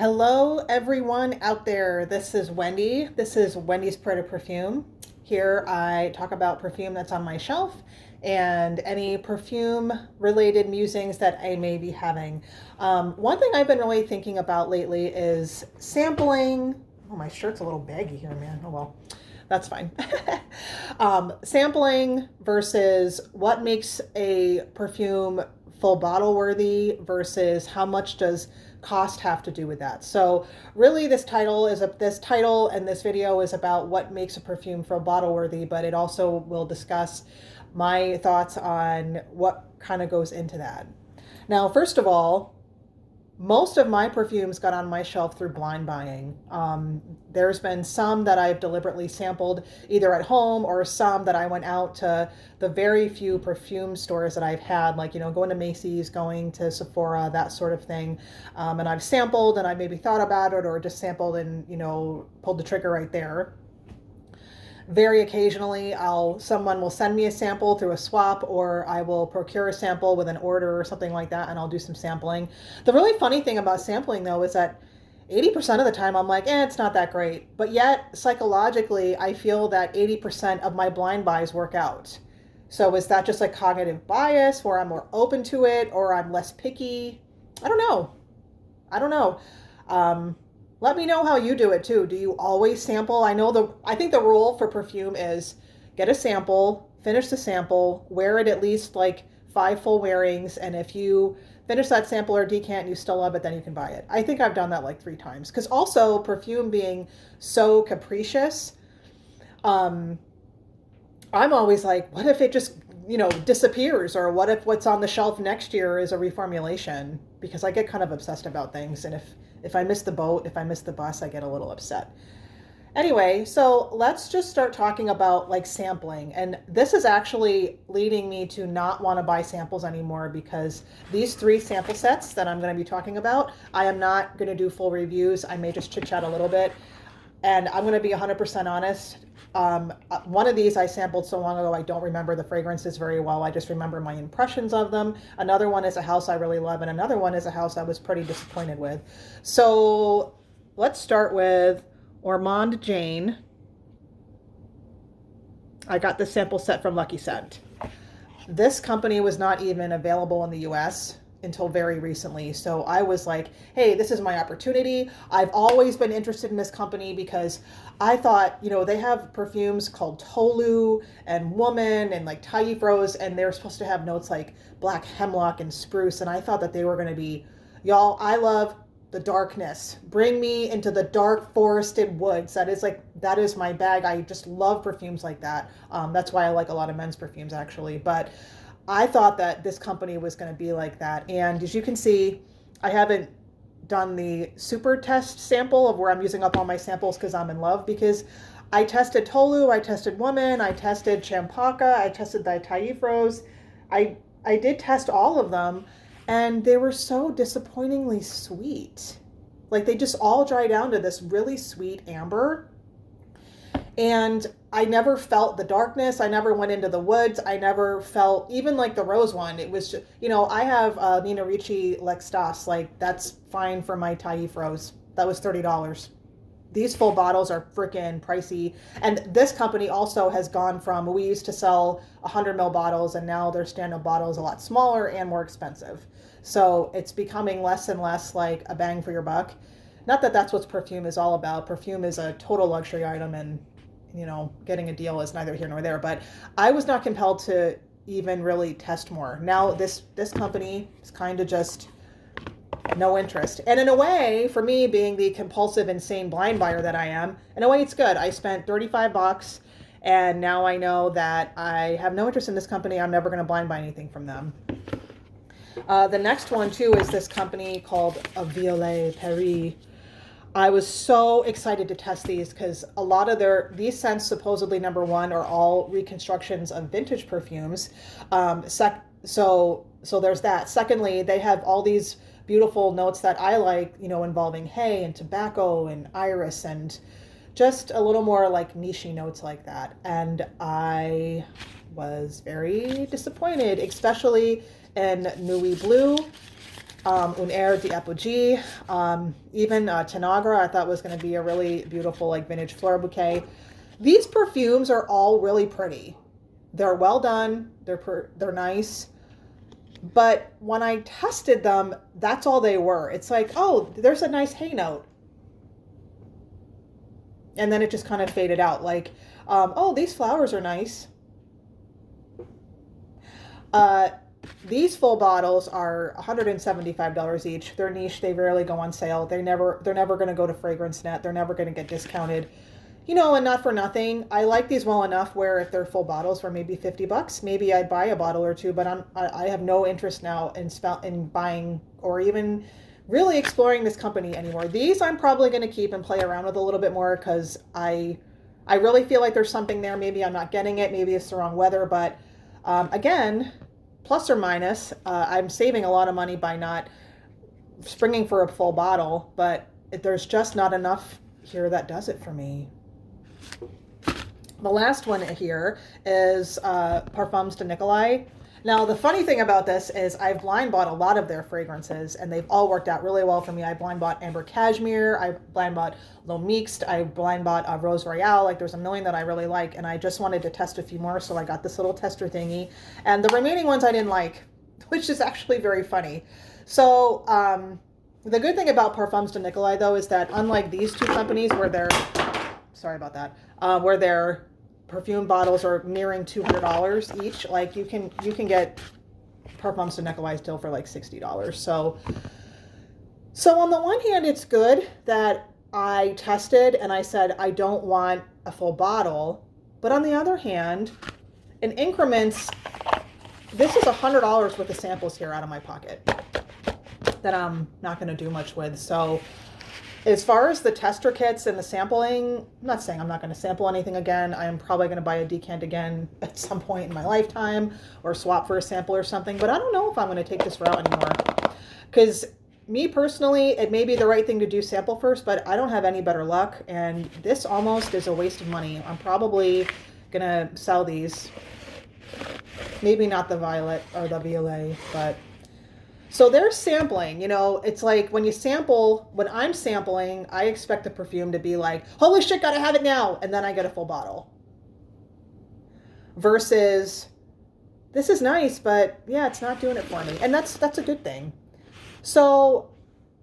Hello, everyone out there. This is Wendy. This is Wendy's Pretty Perfume. Here I talk about perfume that's on my shelf and any perfume related musings that I may be having. One thing I've been really thinking about lately is sampling. Oh, my shirt's a little baggy here, man. Oh, well, that's fine. Sampling versus what makes a perfume full bottle worthy versus how much does cost have to do with that. So really this title and this video is about what makes a perfume full bottle worthy, but it also will discuss my thoughts on what kind of goes into that. Now, first of all, most of my perfumes got on my shelf through blind buying. There's been some that I've deliberately sampled either at home or some that I went out to the very few perfume stores that I've had, like, going to Macy's, going to Sephora, that sort of thing. And I've sampled and I maybe thought about it or just sampled and, pulled the trigger right there. Very occasionally, someone will send me a sample through a swap, or I will procure a sample with an order or something like that, and I'll do some sampling. The really funny thing about sampling, though, is that 80% of the time I'm like, it's not that great. But yet, psychologically, I feel that 80% of my blind buys work out. So is that just like cognitive bias, where I'm more open to it, or I'm less picky? I don't know. I don't know. Let me know how you do it too. Do you always sample? I think the rule for perfume is get a sample, finish the sample, wear it at least like 5 full wearings, and if you finish that sample or decant and you still love it, then you can buy it. I think I've done that like 3 times. Because also perfume being so capricious, I'm always like, what if it just, disappears? Or what if what's on the shelf next year is a reformulation? Because I get kind of obsessed about things, and if I miss the boat, if I miss the bus, I get a little upset. Anyway, so let's just start talking about like sampling. And this is actually leading me to not want to buy samples anymore, because these 3 sample sets that I'm going to be talking about, I am not going to do full reviews. I may just chit chat a little bit. And I'm going to be 100% honest. One of these I sampled so long ago, I don't remember the fragrances very well. I just remember my impressions of them. Another one is a house I really love, and another one is a house I was pretty disappointed with. So let's start with Ormond Jane. I got this sample set from Lucky Scent. This company was not even available in the US until very recently. So I was like, hey, this is my opportunity. I've always been interested in this company because I thought, they have perfumes called Tolu and Woman and like Taif Rose, and they're supposed to have notes like black hemlock and spruce. And I thought that they were going to be, y'all, I love the darkness. Bring me into the dark forested woods. That is my bag. I just love perfumes like that. That's why I like a lot of men's perfumes, actually. But I thought that this company was going to be like that. And as you can see, I haven't done the super test sample of where I'm using up all my samples because I'm in love, because I tested Tolu, I tested Woman, I tested Champaka, I tested the Taif Rose. I did test all of them, and they were so disappointingly sweet. Like, they just all dry down to this really sweet amber. And I never felt the darkness. I never went into the woods. I never felt, even like the rose one, it was just, I have Nina Ricci L'Extase. Like, that's fine for my Taif Rose. That was $30. These full bottles are freaking pricey. And this company also has gone from, we used to sell 100 ml bottles, and now their stand-up bottle is a lot smaller and more expensive. So it's becoming less and less like a bang for your buck. Not that that's what perfume is all about. Perfume is a total luxury item, and getting a deal is neither here nor there. But I was not compelled to even really test more. Now this company is kind of just no interest. And in a way, for me, being the compulsive, insane blind buyer that I am, in a way it's good. I spent $35, and now I know that I have no interest in this company. I'm never going to blind buy anything from them. The next one too is this company called Violet Paris. I was so excited to test these because a lot of these scents, supposedly number one, are all reconstructions of vintage perfumes. So there's that. Secondly, they have all these beautiful notes that I like, involving hay and tobacco and iris and just a little more like niche-y notes like that. And I was very disappointed, especially in Nuit Blue. Un Air d'Apogee, even Tanagra I thought was going to be a really beautiful like vintage floral bouquet. These perfumes are all really pretty. They're well done. They're nice. But when I tested them, that's all they were. It's like, oh, there's a nice hay note. And then it just kind of faded out. Like, oh, these flowers are nice. These full bottles are $175 each. They're niche. They rarely go on sale. They're never going to go to FragranceNet. They're never going to get discounted. You know, and not for nothing, I like these well enough where if they're full bottles for maybe $50, maybe I'd buy a bottle or two, but I have no interest now in buying or even really exploring this company anymore. These I'm probably going to keep and play around with a little bit more because I really feel like there's something there. Maybe I'm not getting it. Maybe it's the wrong weather, but again, plus or minus, I'm saving a lot of money by not springing for a full bottle, but there's just not enough here that does it for me. The last one here is Parfums de Nicolai. Now, the funny thing about this is I've blind bought a lot of their fragrances, and they've all worked out really well for me. I blind bought Amber Cashmere, I blind bought L'Homme Mixte, I blind bought Rose Royale. Like, there's a million that I really like, and I just wanted to test a few more, so I got this little tester thingy. And the remaining ones I didn't like, which is actually very funny. So, the good thing about Parfums de Nicolai, though, is that unlike these two companies where they're... Sorry about that. Where their perfume bottles are nearing $200 each. Like you can get Parfums de Nicolai still for like $60. So on the one hand, it's good that I tested and I said I don't want a full bottle. But on the other hand, in increments, this is $100 worth of samples here out of my pocket that I'm not going to do much with. So as far as the tester kits and the sampling, I'm not saying I'm not going to sample anything again. I am probably going to buy a decant again at some point in my lifetime or swap for a sample or something. But I don't know if I'm going to take this route anymore. Because me personally, it may be the right thing to do sample first, but I don't have any better luck. And this almost is a waste of money. I'm probably going to sell these. Maybe not the Violet or the Violet, but... So there's sampling, you know, it's like when I'm sampling, I expect the perfume to be like, holy shit, gotta have it now. And then I get a full bottle. Versus, this is nice, but yeah, it's not doing it for me. And that's a good thing. So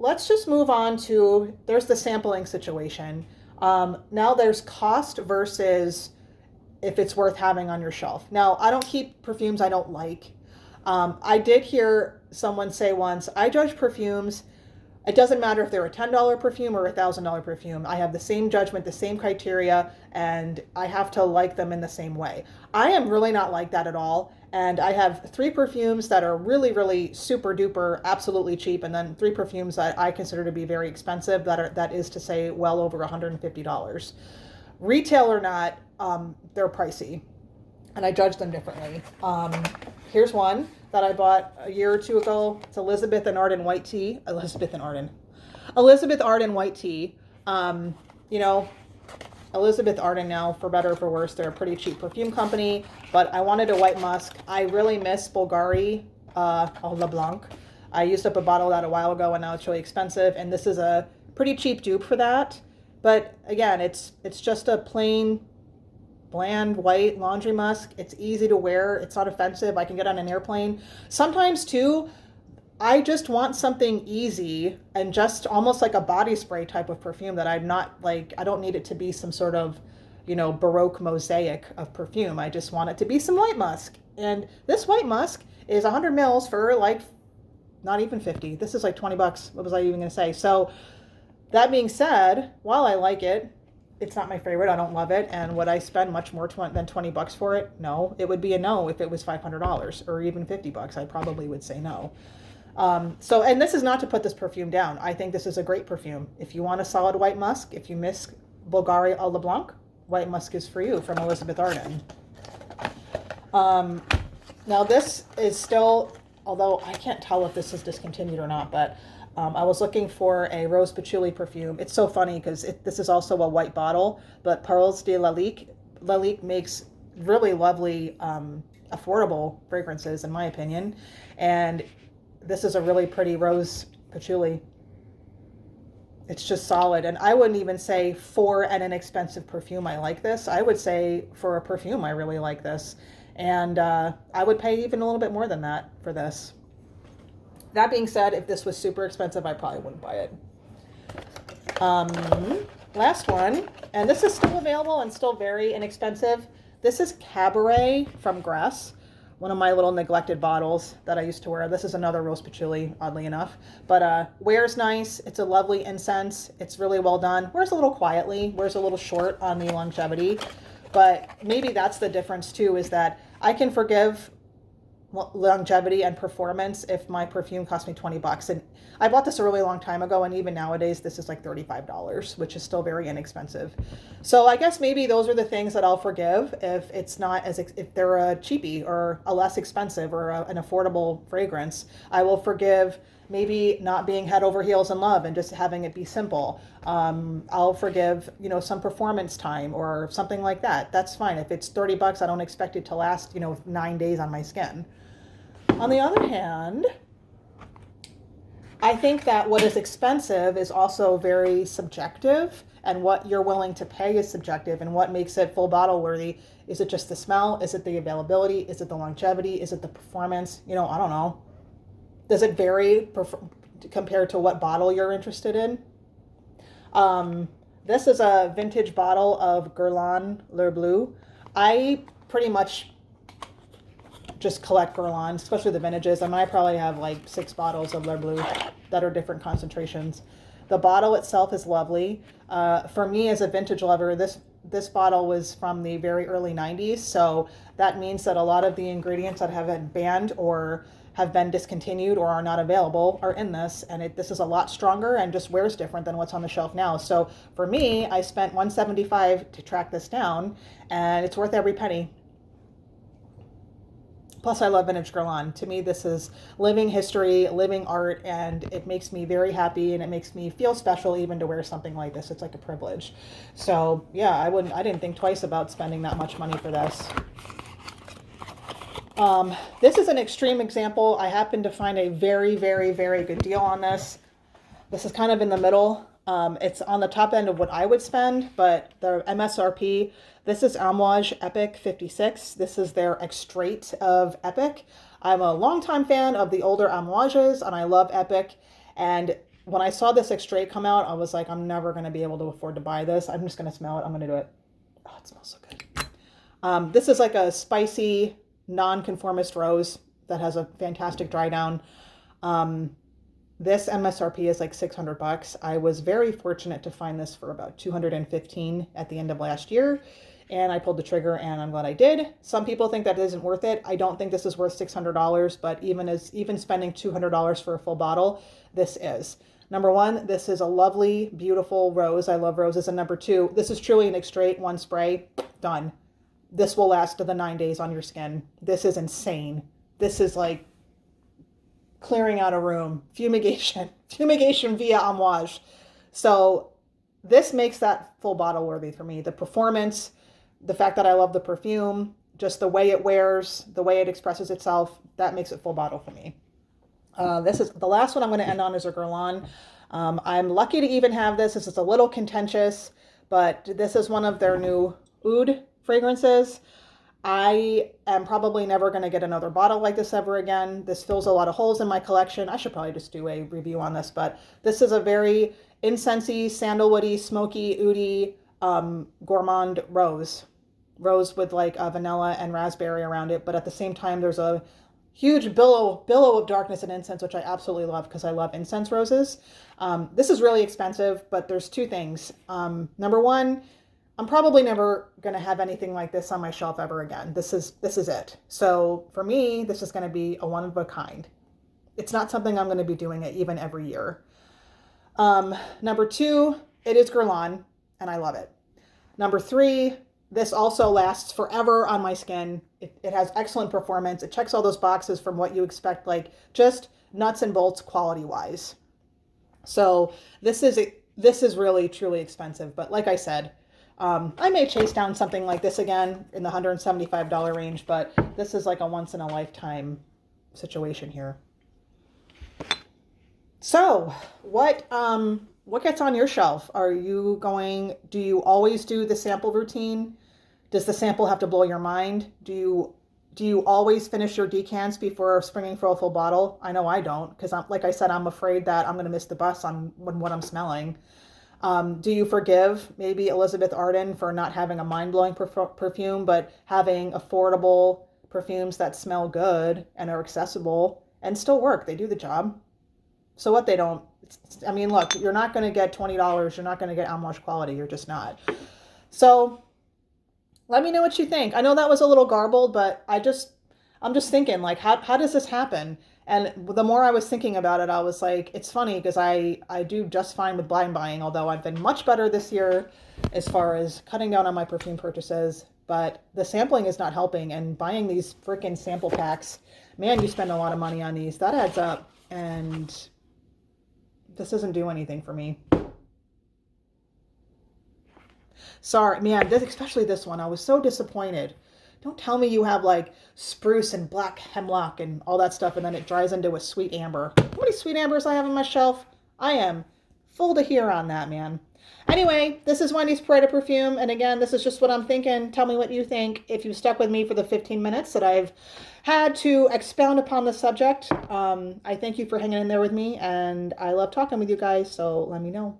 let's just move on to, there's the sampling situation. Now there's cost versus if it's worth having on your shelf. Now, I don't keep perfumes I don't like. I did hear someone say once, I judge perfumes. It doesn't matter if they're a $10 perfume or a $1,000 perfume. I have the same judgment, the same criteria, and I have to like them in the same way. I am really not like that at all. And I have 3 perfumes that are really, really super duper, absolutely cheap. And then 3 perfumes that I consider to be very expensive, that is to say well over $150. Retail or not, they're pricey. And I judge them differently. Here's one that I bought a year or two ago. It's Elizabeth Arden white tea. Elizabeth Arden white tea. You know, Elizabeth Arden now, for better or for worse, they're a pretty cheap perfume company. But I wanted a white musk. I really miss Bulgari au LeBlanc. I used up a bottle of that a while ago, and now it's really expensive. And this is a pretty cheap dupe for that. But again, it's just a plain, bland white laundry musk. It's easy to wear. It's not offensive. I can get on an airplane. Sometimes too, I just want something easy and just almost like a body spray type of perfume that I'm not like, I don't need it to be some sort of, you know, Baroque mosaic of perfume. I just want it to be some white musk. And this white musk is 100 mils for like, not even 50. This is like 20 bucks. What was I even going to say? So that being said, while I like it, it's not my favorite. I don't love it. And would I spend much more than 20 bucks for it? No. It would be a no if it was $500 or even 50 bucks. I probably would say no. And this is not to put this perfume down. I think this is a great perfume. If you want a solid white musk, if you miss Bulgari au LeBlanc, white musk is for you from Elizabeth Arden. Now this is still, although I can't tell if this is discontinued or not, but I was looking for a rose patchouli perfume. It's so funny because this is also a white bottle, but Perles de Lalique. Lalique makes really lovely, affordable fragrances, in my opinion. And This is a really pretty rose patchouli. It's just solid. And I wouldn't even say for an inexpensive perfume I like this. I would say for a perfume I really like this. And I would pay even a little bit more than that for this. That being said, if this was super expensive, I probably wouldn't buy it. Last one, and this is still available and still very inexpensive. This is Cabaret from Gress, one of my little neglected bottles that I used to wear. This is another rose patchouli, oddly enough, but wears nice. It's a lovely incense. It's really well done. Wears a little quietly, wears a little short on the longevity, but maybe that's the difference too, is that I can forgive longevity and performance if my perfume cost me 20 bucks. And I bought this a really long time ago, and even nowadays this is like $35, which is still very inexpensive. So I guess maybe those are the things that I'll forgive if it's not as if they're a cheapie or a less expensive or an affordable fragrance. I will forgive maybe not being head over heels in love and just having it be simple. I'll forgive, some performance time or something like that. That's fine. If it's 30 bucks, I don't expect it to last, 9 days on my skin. On the other hand, I think that what is expensive is also very subjective, and what you're willing to pay is subjective, and what makes it full bottle worthy. Is it just the smell? Is it the availability? Is it the longevity? Is it the performance? I don't know. Does it vary compared to what bottle you're interested in? This is a vintage bottle of Guerlain Le Bleu. I pretty much just collect Guerlain, especially the vintages. I probably have like 6 bottles of Le Bleu that are different concentrations. The bottle itself is lovely. For me as a vintage lover, this bottle was from the very early 90s, so that means that a lot of the ingredients that have been banned or have been discontinued or are not available are in this, and this is a lot stronger and just wears different than what's on the shelf now. So for me, I spent $175 to track this down, and it's worth every penny. Plus, I love vintage Guerlain. To me, this is living history, living art, and it makes me very happy, and it makes me feel special even to wear something like this. It's like a privilege. So yeah, I didn't think twice about spending that much money for this. This is an extreme example. I happened to find a very, very, very good deal on this. This is kind of in the middle. It's on the top end of what I would spend, but the MSRP, this is Amouage Epic 56. This is their extrait of Epic. I'm a longtime fan of the older Amouages, and I love Epic. And when I saw this extrait come out, I was like, I'm never going to be able to afford to buy this. I'm just going to smell it. I'm going to do it. Oh, it smells so good. This is like a spicy, non-conformist rose that has a fantastic dry down. This MSRP is like 600 bucks. I was very fortunate to find this for about 215 at the end of last year, and I pulled the trigger, and I'm glad I did. Some people think that isn't worth it. I don't think this is worth $600, but even spending $200 for a full bottle, this is. Number one, this is a lovely, beautiful rose. I love roses. And number two, this is truly an extrait, one spray, done. This will last to the 9 days on your skin. This is insane. This is like clearing out a room, fumigation via Amouage. So this makes that full bottle worthy for me. The performance, the fact that I love the perfume, just the way it wears, the way it expresses itself, that makes it full bottle for me. This is the last one I'm going to end on is a Guerlain. I'm lucky to even have this. This is a little contentious, but this is one of their new oud fragrances. I am probably never going to get another bottle like this ever again. This fills a lot of holes in my collection. I should probably just do a review on this, but this is a very incensey, sandalwoody, smoky, oudy, gourmand rose with like vanilla and raspberry around it. But at the same time, there's a huge billow of darkness and incense, which I absolutely love because I love incense roses. This is really expensive, but there's two things. Number one, I'm probably never going to have anything like this on my shelf ever again. This is it. So for me, this is going to be a one of a kind. It's not something I'm going to be doing it even every year. Number two, it is Guerlain, and I love it. Number three, this also lasts forever on my skin. It has excellent performance. It checks all those boxes from what you expect, like just nuts and bolts quality wise. So this is really, truly expensive. But like I said, I may chase down something like this again in the $175 range, but this is like a once in a lifetime situation here. So, what gets on your shelf? Do you always do the sample routine? Does the sample have to blow your mind? Do you always finish your decants before springing for a full bottle? I know I don't, because I'm like I said, I'm afraid that I'm going to miss the bus on what I'm smelling. Do you forgive maybe Elizabeth Arden for not having a mind-blowing perfume, but having affordable perfumes that smell good and are accessible and still work? They do the job. So what they don't, I mean, look, you're not going to get $20. You're not going to get Amouage quality. You're just not. So let me know what you think. I know that was a little garbled, but I'm just thinking, like, how does this happen? And the more I was thinking about it, I was like, it's funny because I do just fine with blind buying, although I've been much better this year as far as cutting down on my perfume purchases. But the sampling is not helping, and buying these freaking sample packs, man, you spend a lot of money on these. That adds up, and this doesn't do anything for me. Sorry, man, especially this one. I was so disappointed. Don't tell me you have like spruce and black hemlock and all that stuff, and then it dries into a sweet amber. How many sweet ambers I have on my shelf? I am full to here on that, man. Anyway, this is Wendy's Parade of Perfume, and again, this is just what I'm thinking. Tell me what you think. If you've stuck with me for the 15 minutes that I've had to expound upon the subject, I thank you for hanging in there with me, and I love talking with you guys, so let me know.